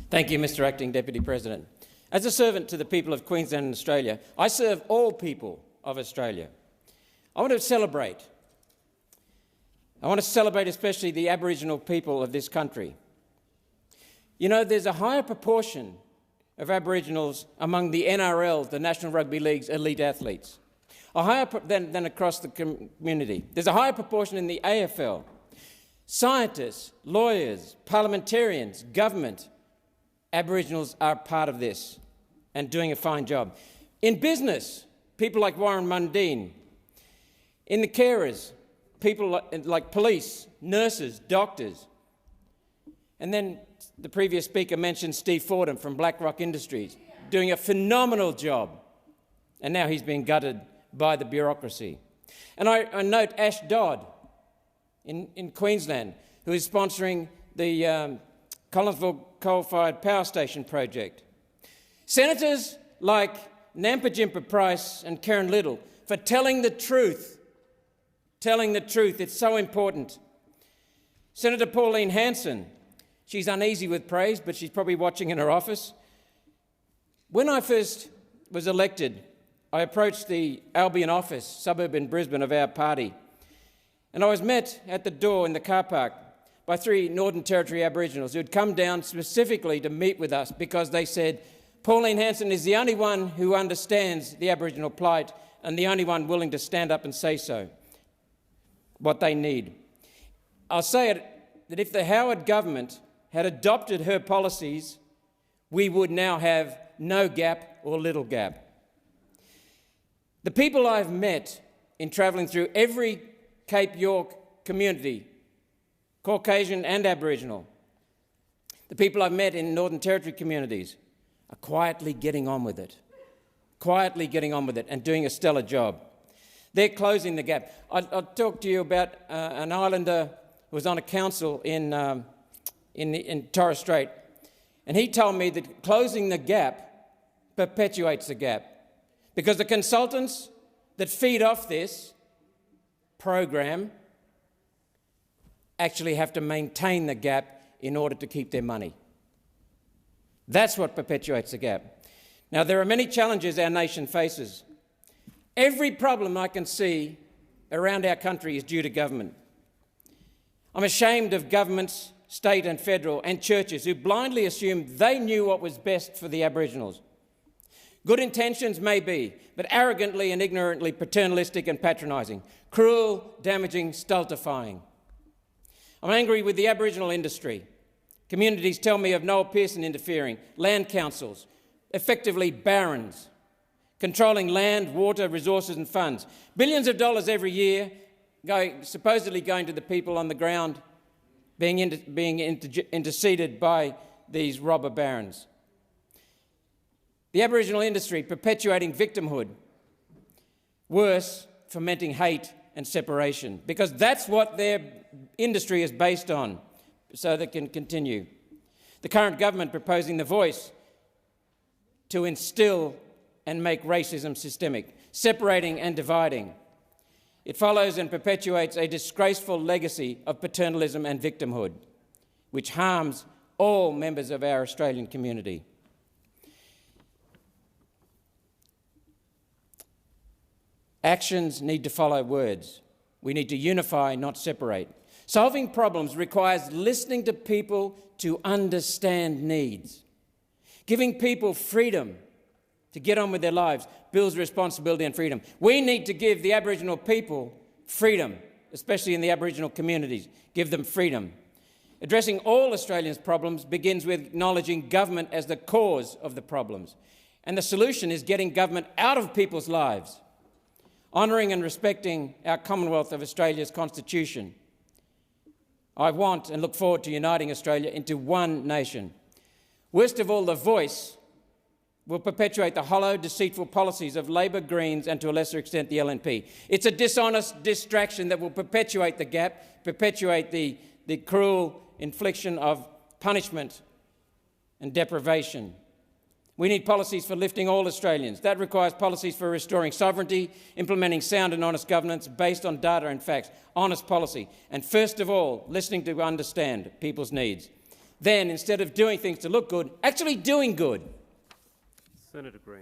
Thank you, Mr. Acting Deputy President. As a servant to the people of Queensland and Australia, I serve all people of Australia. I want to celebrate especially the Aboriginal people of this country. You know, there's a higher proportion of Aboriginals among the NRL, the National Rugby League's elite athletes, than across the community. There's a higher proportion in the AFL. Scientists, lawyers, parliamentarians, government, Aboriginals are part of this and doing a fine job. In business, people like Warren Mundine. In the carers, people like police, nurses, doctors. And then the previous speaker mentioned Steve Fordham from BlackRock Industries, doing a phenomenal job. And now he's being gutted by the bureaucracy. And I note Ash Dodd in Queensland, who is sponsoring the Collinsville coal-fired power station project. Senators like Nampa Jimpa Price and Karen Little for telling the truth. Telling the truth, it's so important. Senator Pauline Hanson, she's uneasy with praise, but she's probably watching in her office. When I first was elected, I approached the Albion office, suburb in Brisbane, of our party, and I was met at the door in the car park by 3 Northern Territory Aboriginals who had come down specifically to meet with us because they said, Pauline Hanson is the only one who understands the Aboriginal plight and the only one willing to stand up and say so, what they need. I'll say it, that if the Howard government had adopted her policies, we would now have no gap or little gap. The people I've met in travelling through every Cape York community, Caucasian and Aboriginal, the people I've met in Northern Territory communities are quietly getting on with it, and doing a stellar job. They're closing the gap. I'll talk to you about an islander who was on a council in Torres Strait, and he told me that closing the gap perpetuates the gap because the consultants that feed off this program actually have to maintain the gap in order to keep their money. That's what perpetuates the gap. Now, there are many challenges our nation faces. Every problem I can see around our country is due to government. I'm ashamed of governments, state and federal, and churches who blindly assumed they knew what was best for the Aboriginals. Good intentions may be, but arrogantly and ignorantly paternalistic and patronising, cruel, damaging, stultifying. I'm angry with the Aboriginal industry. Communities tell me of Noel Pearson interfering, land councils, effectively barons, controlling land, water, resources and funds. Billions of dollars every year supposedly going to the people on the ground, being interceded by these robber barons. The Aboriginal industry perpetuating victimhood, worse, fomenting hate and separation, because that's what their industry is based on, so they can continue. The current government proposing the voice to instil and make racism systemic, separating and dividing. It follows and perpetuates a disgraceful legacy of paternalism and victimhood, which harms all members of our Australian community. Actions need to follow words. We need to unify, not separate. Solving problems requires listening to people to understand needs. Giving people freedom to get on with their lives builds responsibility and freedom. We need to give the Aboriginal people freedom, especially in the Aboriginal communities. Give them freedom. Addressing all Australians' problems begins with acknowledging government as the cause of the problems. And the solution is getting government out of people's lives, honouring and respecting our Commonwealth of Australia's Constitution. I want and look forward to uniting Australia into one nation. Worst of all, the voice will perpetuate the hollow, deceitful policies of Labor, Greens and to a lesser extent the LNP. It's a dishonest distraction that will perpetuate the gap, perpetuate the cruel infliction of punishment and deprivation. We need policies for lifting all Australians. That requires policies for restoring sovereignty, implementing sound and honest governance based on data and facts, honest policy, and first of all, listening to understand people's needs. then instead of doing things to look good, actually doing good. Senator Green.